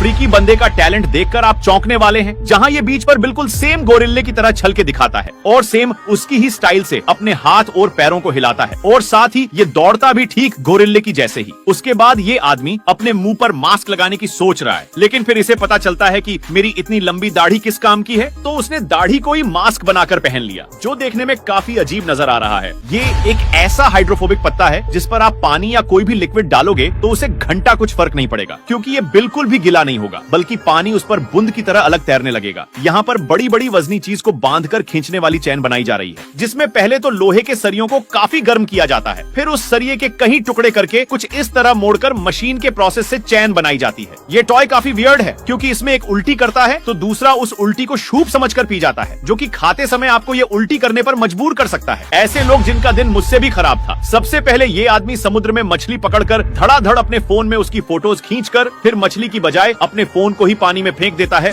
अफ्रीकी बंदे का टैलेंट देखकर आप चौंकने वाले हैं, जहाँ ये बीच पर बिल्कुल सेम गोरिल्ले की तरह छल के दिखाता है और सेम उसकी ही स्टाइल से अपने हाथ और पैरों को हिलाता है और साथ ही ये दौड़ता भी ठीक गोरिल्ले की जैसे ही। उसके बाद ये आदमी अपने मुंह पर मास्क लगाने की सोच रहा है, लेकिन फिर इसे पता चलता है कि मेरी इतनी लंबी दाढ़ी किस काम की है, तो उसने दाढ़ी को ही मास्क बनाकर पहन लिया, जो देखने में काफी अजीब नजर आ रहा है। ये एक ऐसा हाइड्रोफोबिक पत्ता है जिस पर आप पानी या कोई भी लिक्विड डालोगे तो उसे घंटा कुछ फर्क नहीं पड़ेगा, क्योंकि ये बिल्कुल भी गिला नहीं होगा, बल्कि पानी उस पर बूंद की तरह अलग तैरने लगेगा। यहाँ पर बड़ी बड़ी वजनी चीज को बांधकर खींचने वाली चैन बनाई जा रही है, जिसमें पहले तो लोहे के सरियों को काफी गर्म किया जाता है, फिर उस सरिये के कई टुकड़े करके कुछ इस तरह मोड़कर मशीन के प्रोसेस से चैन बनाई जाती है। ये टॉय काफी वियर्ड है, क्योंकि इसमें एक उल्टी करता है तो दूसरा उस उल्टी को शूप समझकर पी जाता है, जो कि खाते समय आपको ये उल्टी करने पर मजबूर कर सकता है। ऐसे लोग जिनका दिन मुझसे भी खराब था। सबसे पहले ये आदमी समुद्र में मछली पकड़कर धड़ाधड़ अपने फोन में उसकी फोटोज खींचकर फिर मछली की बजाय अपने फोन को ही पानी में फेंक देता है।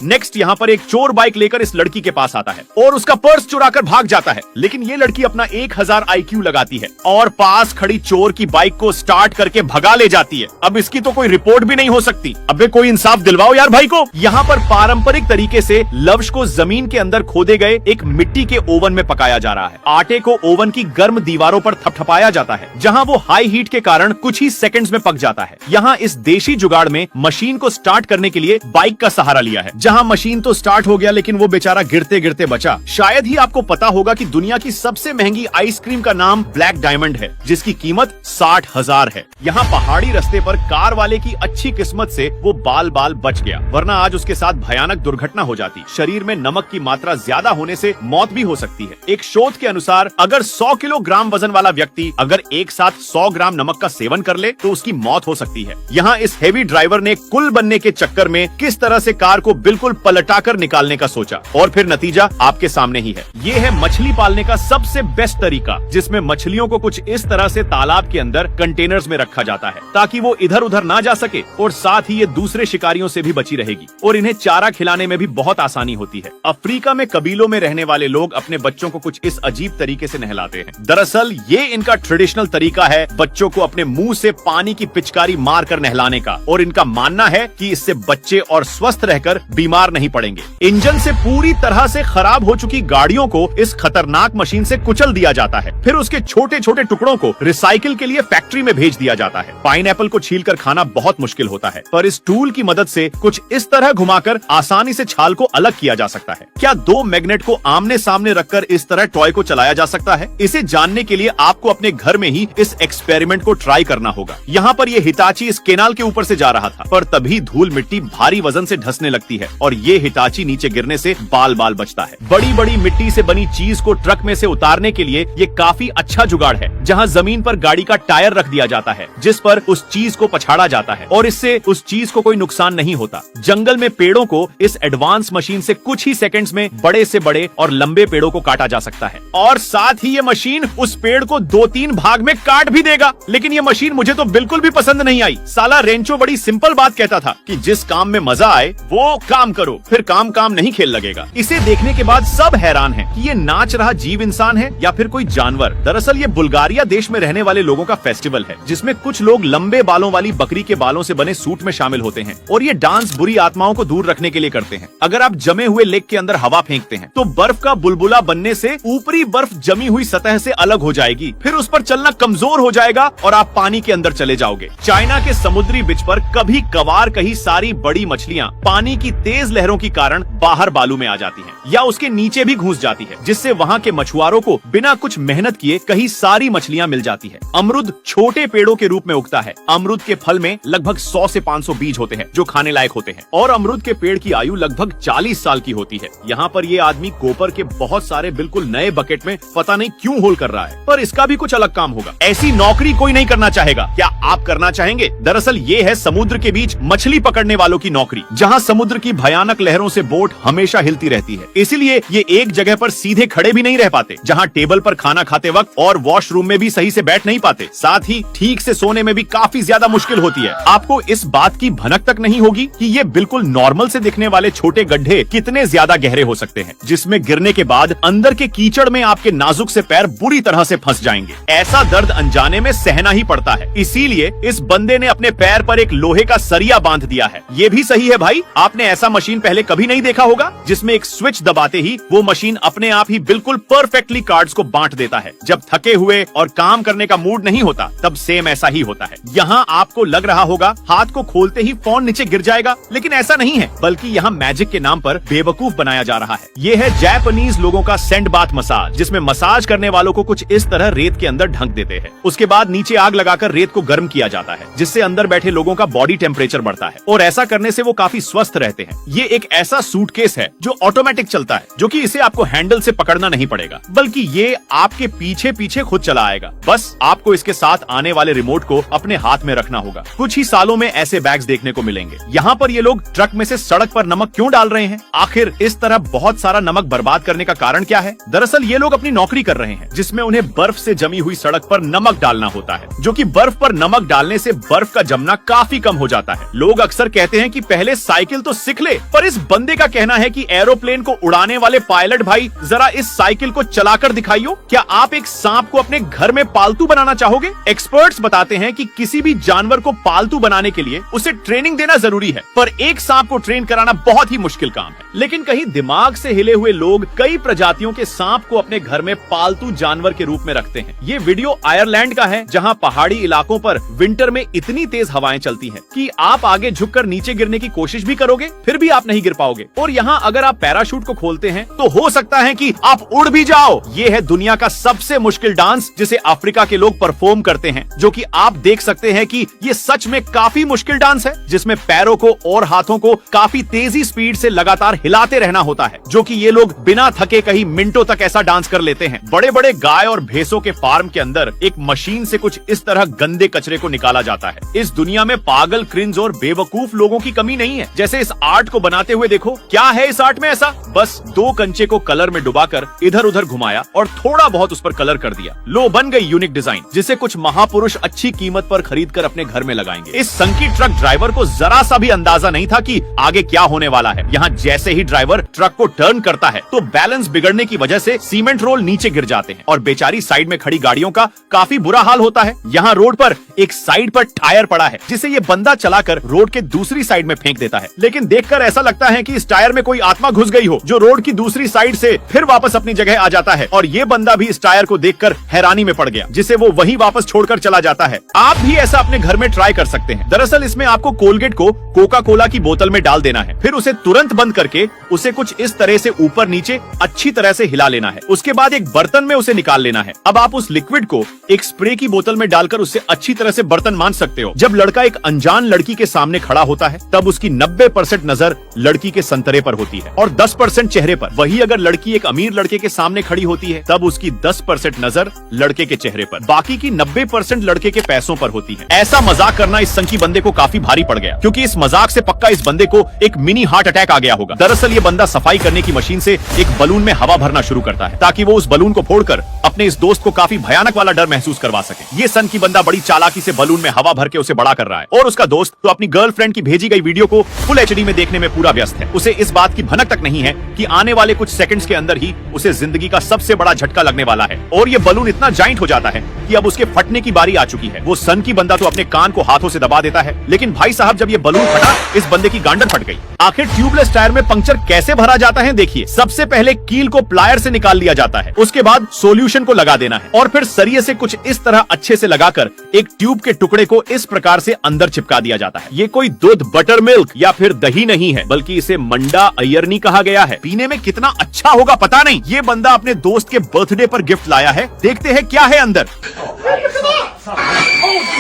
नेक्स्ट यहाँ पर एक चोर बाइक लेकर इस लड़की के पास आता है और उसका पर्स चुराकर भाग जाता है, लेकिन ये लड़की अपना 1000 IQ लगाती है और पास खड़ी चोर की बाइक को स्टार्ट करके भगा ले जाती है। अब इसकी तो कोई रिपोर्ट भी नहीं हो सकती। अबे कोई इंसाफ दिलवाओ यार भाई को। यहाँ पर पारंपरिक तरीके से लवश को जमीन के अंदर खोदे गए एक मिट्टी के ओवन में पकाया जा रहा है। आटे को ओवन की गर्म दीवारों पर थपथपाया जाता है, जहाँ वो हाई हीट के कारण कुछ ही सेकंड्स में पक जाता है। यहाँ इस देशी जुगाड़ में मशीन को स्टार्ट करने के लिए बाइक का सहारा लिया है, जहाँ मशीन तो स्टार्ट हो गया, लेकिन वो बेचारा गिरते गिरते बचा। शायद ही आपको पता होगा कि दुनिया की सबसे महंगी आइसक्रीम का नाम ब्लैक डायमंड है, जिसकी कीमत 60,000 है। यहाँ पहाड़ी रास्ते पर कार वाले की अच्छी किस्मत से वो बाल बच गया, वरना आज उसके साथ भयानक दुर्घटना हो जाती। शरीर में नमक की मात्रा ज्यादा होने से मौत भी हो सकती है। एक शोध के अनुसार अगर 100 किलोग्राम वजन वाला व्यक्ति अगर एक साथ 100 ग्राम नमक का सेवन कर ले तो उसकी मौत हो सकती है। यहाँ इस हेवी ड्राइवर ने कुल बनने के चक्कर में किस तरह से कार को बिल्कुल पलटाकर निकालने का सोचा, और फिर नतीजा आपके सामने ही है। ये है मछली पालने का सबसे बेस्ट तरीका, जिसमें मछलियों को कुछ इस तरह से तालाब के अंदर कंटेनर्स में रखा जाता है, ताकि वो इधर उधर ना जा सके और साथ ही ये दूसरे शिकारियों से भी बची रहेगी, और इन्हें चारा खिलाने में भी बहुत आसानी होती है। अफ्रीका में कबीलों में रहने वाले लोग अपने बच्चों को कुछ इस अजीब तरीके से नहलाते हैं। दरअसल ये इनका ट्रेडिशनल तरीका है बच्चों को अपने मुंह से पानी की पिचकारी मार कर नहलाने का, और इनका मानना है कि इससे बच्चे और स्वस्थ रहकर बीमार नहीं पड़ेंगे। इंजन से पूरी तरह से खराब हो चुकी गाड़ियों को इस खतरनाक मशीन से कुचल दिया जाता है, फिर उसके छोटे छोटे टुकड़ों को रिसाइकिल के लिए फैक्ट्री में भेज दिया जाता है। पाइनएप्पल को छीलकर खाना बहुत मुश्किल होता है, पर इस टूल की मदद से कुछ इस तरह घुमाकर आसानी से छाल को अलग किया जा सकता है। क्या 2 मैग्नेट को आमने सामने रखकर इस तरह टॉय को चलाया जा सकता है? इसे जानने के लिए आपको अपने घर में ही इस एक्सपेरिमेंट को ट्राई करना होगा। यहाँ पर ये हिताची इस केनाल के ऊपर से जा रहा था, पर तभी धूल मिट्टी भारी वजन से धंसने लगती है और ये हिताची नीचे गिरने से बाल बचता है। बड़ी बड़ी मिट्टी से बनी चीज को ट्रक में से उतारने के लिए ये काफी अच्छा जुगाड़ है, जहाँ जमीन पर गाड़ी का टायर रख दिया जाता है, जिस पर उस चीज को पछाड़ा जाता है और इससे उस चीज को कोई नुकसान नहीं होता। जंगल में पेड़ों को इस एडवांस मशीन से कुछ ही सेकंड्स में बड़े से बड़े और लंबे पेड़ों को काटा जा सकता है, और साथ ही ये मशीन उस पेड़ को 2-3 भाग में काट भी देगा। लेकिन ये मशीन मुझे तो बिल्कुल भी पसंद नहीं आई। साला रेंचो बड़ी सिंपल बात कहता था कि जिस काम में मजा आए वो काम करो, फिर काम नहीं खेल लगेगा। इसे देखने के बाद सब हैरान हैं कि ये नाच रहा जीव इंसान है या फिर कोई जानवर। दरअसल ये बुल्गारिया देश में रहने वाले लोगों का फेस्टिवल है, जिसमें कुछ लोग लंबे बालों वाली बकरी के बालों से बने सूट में शामिल होते हैं और ये डांस बुरी आत्माओं को दूर रखने के लिए करते हैं। अगर आप जमे हुए लेक के अंदर हवा फेंकते हैं तो बर्फ का बुलबुला बनने से ऊपरी बर्फ जमी हुई सतह से अलग हो जाएगी, फिर उस पर चलना कमजोर हो जाएगा और आप पानी के अंदर चले जाओगे। चाइना के समुद्री बिच पर कभी कभार कहीं सारी बड़ी मछलियाँ पानी की तेज लहरों के कारण बाहर बालू में आ जाती हैं या उसके नीचे भी घुस जाती है, जिससे वहाँ के मछुआरों को बिना कुछ मेहनत किए कहीं सारी मछलियाँ मिल जाती है। अमरुद छोटे पेड़ों के रूप में उगता है। अमरुद के फल में लगभग 100 से 500 बीज होते हैं जो खाने लायक होते हैं, और अमरुद के पेड़ की आयु लगभग 40 साल की होती है। यहाँ पर ये आदमी कोपर के बहुत सारे बिल्कुल नए बकेट में पता नहीं क्यों होल कर रहा है, पर इसका भी कुछ अलग काम होगा। ऐसी नौकरी कोई नहीं करना चाहेगा। क्या आप करना चाहेंगे? दरअसल ये है समुद्र के बीच मछली पकड़ने वालों की नौकरी, जहाँ समुद्र की भयानक लहरों से बोट हमेशा हिलती रहती है, इसीलिए ये एक जगह पर सीधे खड़े भी नहीं रह पाते, जहाँ टेबल पर खाना खाते वक्त और वॉशरूम में भी सही से बैठ नहीं पाते। साथ ही ठीक से सोने में भी काफी ज्यादा मुश्किल होती है। आपको इस बात की भनक तक नहीं होगी कि ये बिल्कुल नॉर्मल से दिखने वाले छोटे गड्ढे कितने ज्यादा गहरे हो सकते हैं, जिसमें गिरने के बाद अंदर के कीचड़ में आपके नाजुक से पैर बुरी तरह से फंस जाएंगे। ऐसा दर्द अनजाने में सहना ही पड़ता है, इसीलिए इस बंदे ने अपने पैर पर एक लोहे का सरिया बांध दिया है। ये भी सही है भाई, आपने ऐसा मशीन पहले कभी नहीं देखा होगा जिसमें एक स्विच दबाते ही वो मशीन अपने आप ही बिल्कुल परफेक्टली कार्ड्स को बांट देता है। जब थके हुए और काम करने का मूड नहीं होता तब सेम ऐसा ही होता है। यहाँ आपको लग रहा होगा हाथ को खोलते ही फोन नीचे गिर जाएगा, लेकिन ऐसा नहीं है, बल्कि यहाँ मैजिक के नाम पर बेवकूफ बनाया जा रहा है। ये है जापानीज लोगों का सैंड बाथ मसाज, जिसमें मसाज करने वालों को कुछ इस तरह रेत के अंदर ढक देते हैं। उसके बाद नीचे आग लगाकर रेत को गर्म किया जाता है, जिससे अंदर बैठे लोगों का बॉडी टेम्परेचर बढ़ता है और ऐसा करने से वो काफी स्वस्थ रहते हैं। ये एक ऐसा सूटकेस है जो ऑटोमेटिक चलता है, जो कि इसे आपको हैंडल से पकड़ना नहीं पड़ेगा, बल्कि ये आपके पीछे पीछे खुद चला आएगा। बस आपको इसके साथ आने वाले रिमोट को अपने हाथ में रखना होगा। कुछ ही सालों में ऐसे बैग्स देखने को मिलेंगे। यहाँ पर ये लोग ट्रक में से सड़क पर नमक क्यों डाल रहे हैं? आखिर इस तरह बहुत सारा नमक बर्बाद करने का कारण क्या है? दरअसल ये लोग अपनी नौकरी कर रहे हैं, जिसमें उन्हें बर्फ से जमी हुई सड़क पर नमक डालना होता है, जो कि बर्फ पर नमक डालने से बर्फ का जमना काफी कम हो जाता है। लोग अक्सर कहते हैं कि पहले साइकिल तो सीख ले, पर इस बंदे का कहना है कि एरोप्लेन को उड़ाने वाले पायलट भाई, जरा इस साइकिल को चलाकर दिखाइयो। क्या आप एक सांप को अपने घर में पालतू बनाना चाहोगे? एक्सपर्ट्स बताते हैं कि किसी भी जानवर को पालतू बनाने के लिए उसे ट्रेनिंग देना जरूरी है, पर एक सांप को ट्रेन कराना बहुत ही मुश्किल काम है। लेकिन कहीं दिमाग से हिले हुए लोग कई प्रजातियों के सांप को अपने घर में पालतू जानवर के रूप में रखते हैं। ये वीडियो आयरलैंड का है, जहां पहाड़ी इलाकों पर विंटर में इतनी तेज हवाएं चलती हैं कि आप आगे झुककर नीचे गिरने की कोशिश भी करोगे, फिर भी आप नहीं गिर पाओगे। और यहाँ अगर आप पैराशूट को खोलते हैं तो हो सकता है कि आप उड़ भी जाओ। ये है दुनिया का सबसे मुश्किल डांस, जिसे अफ्रीका के लोग परफॉर्म करते हैं, जो कि आप देख सकते हैं कि ये सच में काफी मुश्किल डांस है, जिसमें पैरों को और हाथों को काफी तेजी स्पीड से लगातार हिलाते रहना होता है, जो कि ये लोग बिना थके कहीं मिनटों तक ऐसा डांस कर लेते हैं। बड़े बड़े गाय और भैंसों के फार्म के अंदर एक मशीन से कुछ इस तरह गंदे कचरे को निकाला जाता है। इस दुनिया में पागल, क्रिंज और बेवकूफ लोगों की कमी नहीं है। जैसे इस आर्ट को बनाते हुए देखो, क्या है इस आर्ट में ऐसा? बस 2 कंचे को कलर में डुबाकर इधर उधर घुमाया और थोड़ा बहुत उस पर कलर कर दिया। लो, बन गई यूनिक डिजाइन, जिसे कुछ महापुरुष अच्छी कीमत पर खरीद कर अपने घर में लगाएंगे। इस संकी ट्रक ड्राइवर को जरा सा भी अंदाजा नहीं था कि आगे क्या होने वाला है। यहाँ जैसे ही ड्राइवर ट्रक को टर्न करता है तो बैलेंस बिगड़ने की वजह से सीमेंट रोल नीचे गिर जाते हैं और बेचारी साइड में खड़ी गाड़ियों का काफी बुरा हाल होता है। यहाँ रोड पर एक साइड पर टायर पड़ा है, जिसे ये बंदा चलाकर रोड के दूसरी साइड में फेंक देता है। लेकिन देखकर ऐसा लगता है कि इस टायर में कोई आत्मा घुस गई हो, जो रोड की दूसरी साइड से फिर वापस अपनी जगह आ जाता है। और ये बंदा भी इस टायर को देखकर हैरानी में पड़ गया, जिसे वो वहीं वापस छोड़कर चला जाता है। आप भी ऐसा अपने घर में ट्राई कर सकते हैं। दरअसल इसमें आपको कोलगेट को कोका कोला की बोतल में डाल देना है, फिर उसे तुरंत बंद करके उसे कुछ इस तरह से ऊपर नीचे अच्छी तरह से हिला लेना है। उसके बाद एक बर्तन में उसे निकाल लेना है। अब आप उस लिक्विड को एक स्प्रे की बोतल में डालकर उससे अच्छी तरह से बर्तन मान सकते हो। जब लड़का एक अनजान लड़की के सामने खड़ा होता है, तब उसकी 90% नजर लड़की के संतरे पर होती है और 10% चेहरे पर। वही अगर लड़की एक अमीर लड़के के सामने खड़ी होती है, तब उसकी 10% नजर लड़के के चेहरे पर, बाकी की 90% लड़के के पैसों पर होती है। ऐसा मजाक करना इस संकी बंदे को काफी भारी पड़ गया, क्योंकि इस मजाक से पक्का इस बंदे को एक मिनी हार्ट अटैक आ गया होगा। दरअसल ये बंदा सफाई करने की मशीन से एक बलून में हवा भरना शुरू करता है, ताकि वो उस बलून को फोड़कर अपने इस दोस्त को काफी भयानक वाला डर महसूस करवा सके। ये संकी बंदा बड़ी चालाकी से बलून में हवा भर के उसे बड़ा कर रहा है, और उसका दोस्त तो अपनी गर्लफ्रेंड की भेजी गई वीडियो को फुल HD में देखने में पूरा व्यस्त है। उसे इस बात की भनक तक नहीं है कि आने वाले कुछ सेकंड्स के अंदर ही उसे जिंदगी का सबसे बड़ा झटका लगने वाला है, और ये बलून इतना जाइंट हो जाता है कि अब उसके फटने की बारी आ चुकी है। वो संकी बंदा तो अपने कान को हाथों से दबा देता है, लेकिन भाई साहब जब ये बलून फटा, इस बंदे की गांडर फट गई। आखिर ट्यूबलेस टायर में पंक्चर कैसे भरा जाता है? देखिए, सबसे पहले कील को प्लायर से निकाल लिया जाता है, उसके बाद सॉल्यूशन को लगा देना है, और फिर सरिये से कुछ इस तरह अच्छे से लगाकर एक ट्यूब के टुकड़े को इस प्रकार से अंदर चिपका दिया जाता है। ये कोई दूध, बटर मिल्क या फिर दही नहीं है, बल्कि इसे मंडा अयरनी कहा गया है। पीने में कितना अच्छा होगा पता नहीं। ये बंदा अपने दोस्त के बर्थडे पर गिफ्ट लाया है, देखते हैं क्या है अंदर।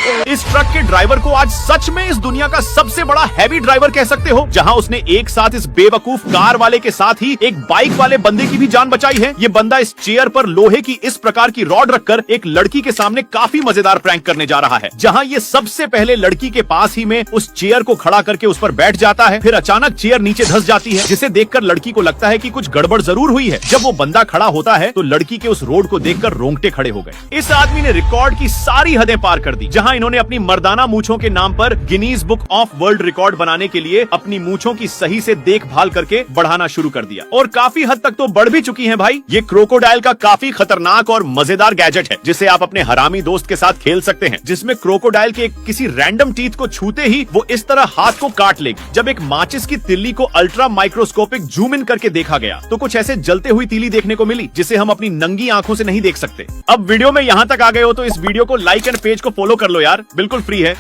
इस ट्रक के ड्राइवर को आज सच में इस दुनिया का सबसे बड़ा हैवी ड्राइवर कह सकते हो, जहां उसने एक साथ इस बेवकूफ कार वाले के साथ ही एक बाइक वाले बंदे की भी जान बचाई है। ये बंदा इस चेयर पर लोहे की इस प्रकार की रॉड रखकर एक लड़की के सामने काफी मजेदार प्रैंक करने जा रहा है, जहां ये सबसे पहले लड़की के पास ही में उस चेयर को खड़ा करके उस पर बैठ जाता है। फिर अचानक चेयर नीचे धंस जाती है, जिसे देखकर लड़की को लगता है कि कुछ गड़बड़ जरूर हुई है। जब वो बंदा खड़ा होता है तो लड़की के उस रोड को देखकर रोंगटे खड़े हो गए। इस आदमी ने रिकॉर्ड की सारी हदें पार कर दी, जहां इन्होंने अपनी मर्दाना मूंछों के नाम पर Guinness book of world record बनाने के लिए अपनी मूंछों की सही से देखभाल करके बढ़ाना शुरू कर दिया, और काफी हद तक तो बढ़ भी चुकी हैं भाई। ये क्रोकोडाइल का काफी खतरनाक और मजेदार गैजेट है, जिसे आप अपने हरामी दोस्त के साथ खेल सकते हैं, जिसमें क्रोकोडाइल के किसी रैंडम टीथ को छूते ही वो इस तरह हाथ को काट लेगी। जब एक माचिस की तिल्ली को अल्ट्रा माइक्रोस्कोपिक जूम इन करके देखा गया तो कुछ ऐसे जलते हुई तीली देखने को मिली, जिसे हम अपनी नंगी आंखों से नहीं देख सकते। अब वीडियो में यहाँ तक आ गए हो तो इस वीडियो को लाइक एंड पेज को फॉलो कर लो यार, बिल्कुल फ्री है।